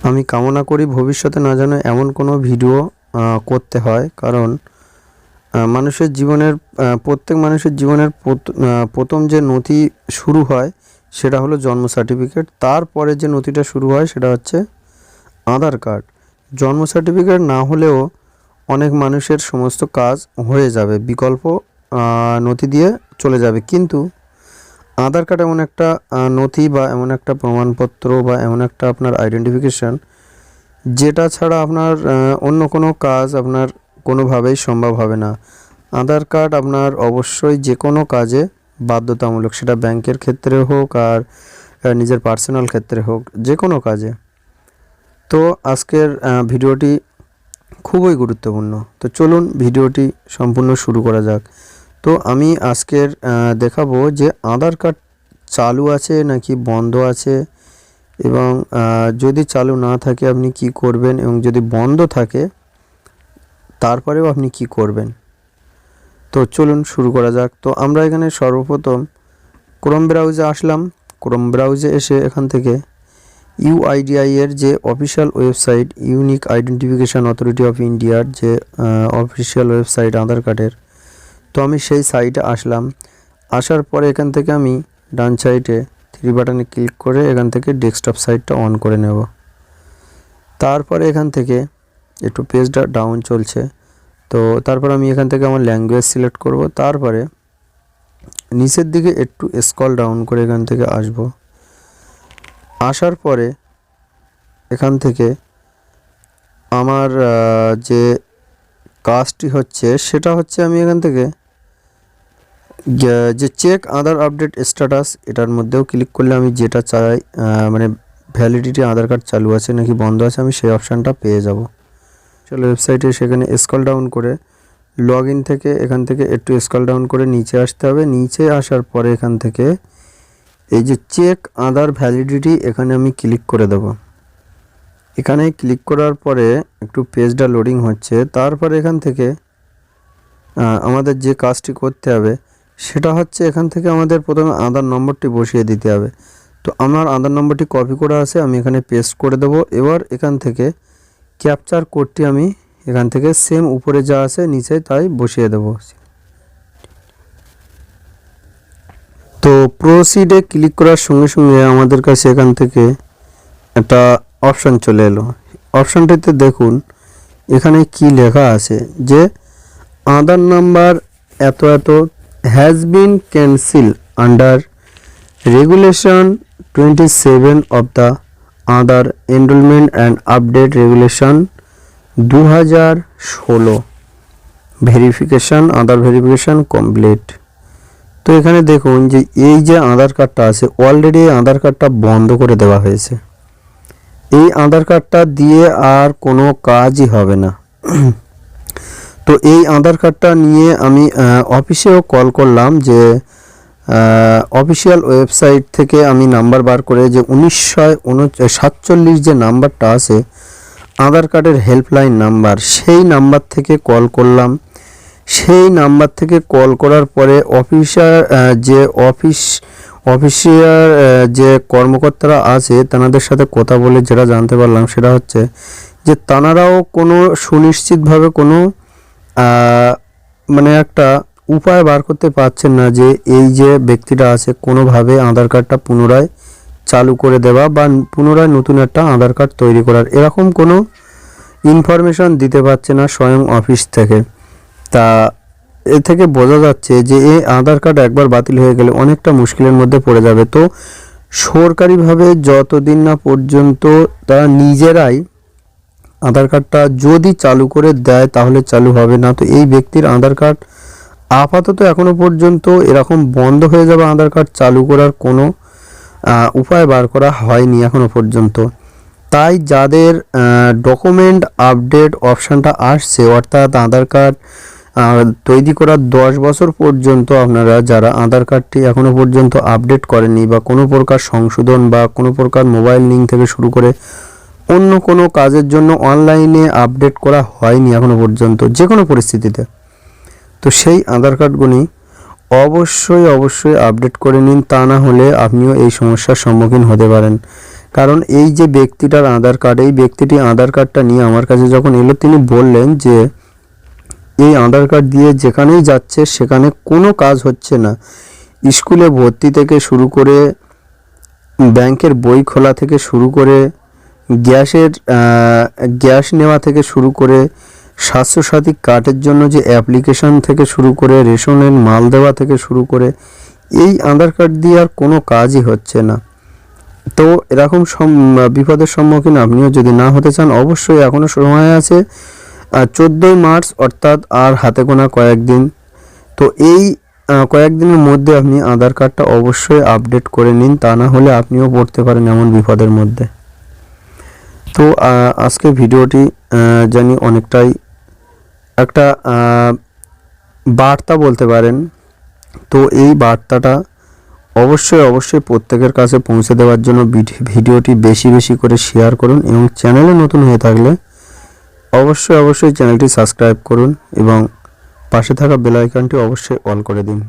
আমি কামনা করি ভবিষ্যতে না যেন এমন কোনো ভিডিও করতে হয়, কারণ মানুষের জীবনের প্রত্যেক মানুষের জীবনের প্রথম যে নথি শুরু হয় সেটা হলো জন্ম সার্টিফিকেট। তারপরে যে নথিটা শুরু হয় সেটা হচ্ছে আধার কার্ড। জন্ম সার্টিফিকেট না হলেও অনেক মানুষের সমস্ত কাজ হয়ে যাবে, বিকল্প নথি দিয়ে চলে যাবে, কিন্তু আধার কার্ড এমন একটা নথি বা এমন একটা প্রমাণপত্র বা এমন একটা আপনার আইডেন্টিফিকেশান, যেটা ছাড়া আপনার অন্য কোনো কাজ আপনার কোনোভাবেই সম্ভব হবে না। আধার কার্ড আপনার অবশ্যই যে কোনো কাজে বাধ্যতামূলক, সেটা ব্যাংকের ক্ষেত্রে হোক আর নিজের পার্সোনাল ক্ষেত্রে হোক, যে কোনো কাজে। তো আজকের ভিডিওটি খুবই গুরুত্বপূর্ণ। তো চলুন ভিডিওটি সম্পূর্ণ শুরু করা যাক। তো আমি আজকের দেখাবো যে আধার কার্ড চালু আছে নাকি বন্ধ আছে, এবং যদি চালু না থাকে আপনি কি করবেন, এবং যদি বন্ধ থাকে তারপরেও আপনি কি করবেন। তো চলুন শুরু করা যাক। তো আমরা এখানে সর্বপ্রথম ক্রোম ব্রাউজে আসলাম। ক্রোম ব্রাউজে এসে এখান থেকে ইউআইডিআই এর যে official website, unique identification authority of ইন্ডিয়ার যে অফিসিয়াল ওয়েবসাইট আধার কার্ডের, তো আমি সেই সাইটে আসলাম। আসার পরে এখান থেকে আমি ডান সাইডে 3 বাটনে ক্লিক করে এখান থেকে ডেস্কটপ সাইটটা অন করে নেব। তারপরে এখান থেকে একটু পেজটা ডাউন চলছে, তো তারপর আমি এখান থেকে আমার ল্যাঙ্গুয়েজ সিলেক্ট করব। তারপরে নিচের দিকে একটু স্ক্রল ডাউন করে এখান থেকে আসব। আসার পরে এখান থেকে আমার যে কাজটি হচ্ছে সেটা হচ্ছে, আমি এখান থেকে যে চেক আধার আপডেট স্ট্যাটাস, এটার মধ্যেও ক্লিক করলে আমি যেটা চাই, মানে ভ্যালিডিটি আধার কার্ড চালু আছে নাকি বন্ধ আছে, আমি সেই অপশানটা পেয়ে যাব। চলো ওয়েবসাইটে সেখানে স্ক্রল ডাউন করে লগ ইন থেকে এখান থেকে একটু স্ক্রল ডাউন করে নিচে আসতে হবে। নিচে আসার পরে এখান থেকে এই যে চেক আধার ভ্যালিডিটি, এখানে আমি ক্লিক করে দেব। এখানে ক্লিক করার পরে একটু পেজটা লোডিং হচ্ছে। তারপরে এখান থেকে আমাদের যে কাজটি করতে হবে সেটা হচ্ছে, এখান থেকে আমাদের প্রথমে আধার নম্বরটি বসিয়ে দিতে হবে। তো আমার আধার নম্বরটি কপি করা আছে, আমি এখানে পেস্ট করে দেব। এবার এখান থেকে ক্যাপচার কোডটি আমি এখান থেকে সেম উপরে যা আছে নিচে তাই বসিয়ে দেব। তো প্রসিডে ক্লিক করার সঙ্গে সঙ্গে আমাদের কাছে এখান থেকে একটা অপশান চলে এলো। অপশানটিতে দেখুন এখানে কি লেখা আছে যে আধার নাম্বার এত এত has been cancel under regulation 27 of the Aadhaar enrolment and update regulation 2016 verification, Aadhaar verification complete. তো এখানে দেখুন যে এই যে আধার কার্ডটা আছে, অলরেডি এই আধার কার্ডটা বন্ধ করে দেওয়া হয়েছে। এই আধার কার্ডটা দিয়ে আর কোনো কাজই হবে না। তো এই আধার কার্ডটা নিয়ে আমি অফিসেও কল করলাম, যে অফিসিয়াল ওয়েবসাইট থেকে আমি নাম্বার বার করে যে 1947 যে নাম্বারটা আছে আধার কার্ডের হেল্পলাইন নাম্বার, সেই নাম্বার থেকে কল করলাম। সেই নাম্বার থেকে কল করার পরে অফিসিয়াল যে কর্মকর্তারা আছে তাদের সাথে কথা বলে যেটা জানতে পারলাম সেটা হচ্ছে যে তানারাও কোনো সুনিশ্চিতভাবে কোনো মানে একটা উপায় বার করতে পারছেন না যে এই যে ব্যক্তিটা আছে কোনোভাবে আধার কার্ডটা পুনরায় চালু করে দেওয়া বা পুনরায় নতুন একটা আধার কার্ড তৈরি করার, এরকম কোনো ইনফরমেশন দিতে পারছে না স্বয়ং অফিস থেকে। তা এ থেকে বোঝা যাচ্ছে যে এই আধার কার্ড একবার বাতিল হয়ে গেলে অনেকটা মুশকিলের মধ্যে পড়ে যাবে। তো সরকারিভাবে যতদিন না পর্যন্ত তারা নিজেরাই আধার কার্ডটা যদি চালু করে দেয় তাহলে চালু হবে না। তো এই ব্যক্তির আধার কার্ড আপাতত এখনো পর্যন্ত এরকম বন্ধ হয়ে যাবে, আধার কার্ড চালু করার কোনো উপায় বার করা হয়নি এখনো পর্যন্ত। তাই যাদের ডকুমেন্ট আপডেট অপশানটা আসছে, অর্থাৎ আধার কার্ড তৈরি করার 10 বছর পর্যন্ত আপনারা যারা আধার কার্ডটি এখনো পর্যন্ত আপডেট করেননি বা কোনো প্রকার সংশোধন বা কোনো প্রকার মোবাইল লিঙ্ক থেকে শুরু করে অন্য কোনো কাজের জন্য অনলাইনে আপডেট করা হয়নি এখনো পর্যন্ত যে কোনো পরিস্থিতিতে, তো সেই আধার কার্ডগুলি অবশ্যই আপডেট করে নিন। তা না হলে আপনিও এই সমস্যার সম্মুখীন হতে পারেন। কারণ এই যে ব্যক্তিটার আধার কার্ড, এই ব্যক্তিটি আধার কার্ডটা নিয়ে আমার কাছে যখন এলো, তিনি বললেন যে এই আধার কার্ড দিয়ে যেখানেই যাচ্ছে সেখানে কোনো কাজ হচ্ছে না। স্কুলে ভর্তি থেকে শুরু করে, ব্যাংকের বই খোলা থেকে শুরু করে, গ্যাস নেওয়া থেকে শুরু করে, স্বাস্থ্যসাথী কার্ডের জন্য যে অ্যাপ্লিকেশন থেকে শুরু করে, রেশনের মাল দেওয়া থেকে শুরু করে, এই আধার কার্ড দিয়ে আর কোনো কাজই হচ্ছে না। তো এরকম বিপদের সম্মুখীন আপনিও যদি না হতে চান, অবশ্যই এখনও সময় আছে। 14ই মার্চ, অর্থাৎ আর হাতে গোনা কয়েকদিন। তো এই কয়েকদিনের মধ্যে আপনি আধার কার্ডটা অবশ্যই আপডেট করে নিন, তা না হলে আপনিও পড়তে পারেন এমন বিপদের মধ্যে। তো আজকে ভিডিওটি জানি অনেকটাই একটা বার্তা বলতে পারেন। তো এই বার্তাটা অবশ্যই প্রত্যেকের কাছে পৌঁছে দেওয়ার জন্য ভিডিওটি বেশি বেশি করে শেয়ার করুন, এবং চ্যানেলে নতুন হয়ে থাকলে অবশ্যই চ্যানেলটি সাবস্ক্রাইব করুন এবং পাশে থাকা বেল আইকনটি অবশ্যই অল করে দিন।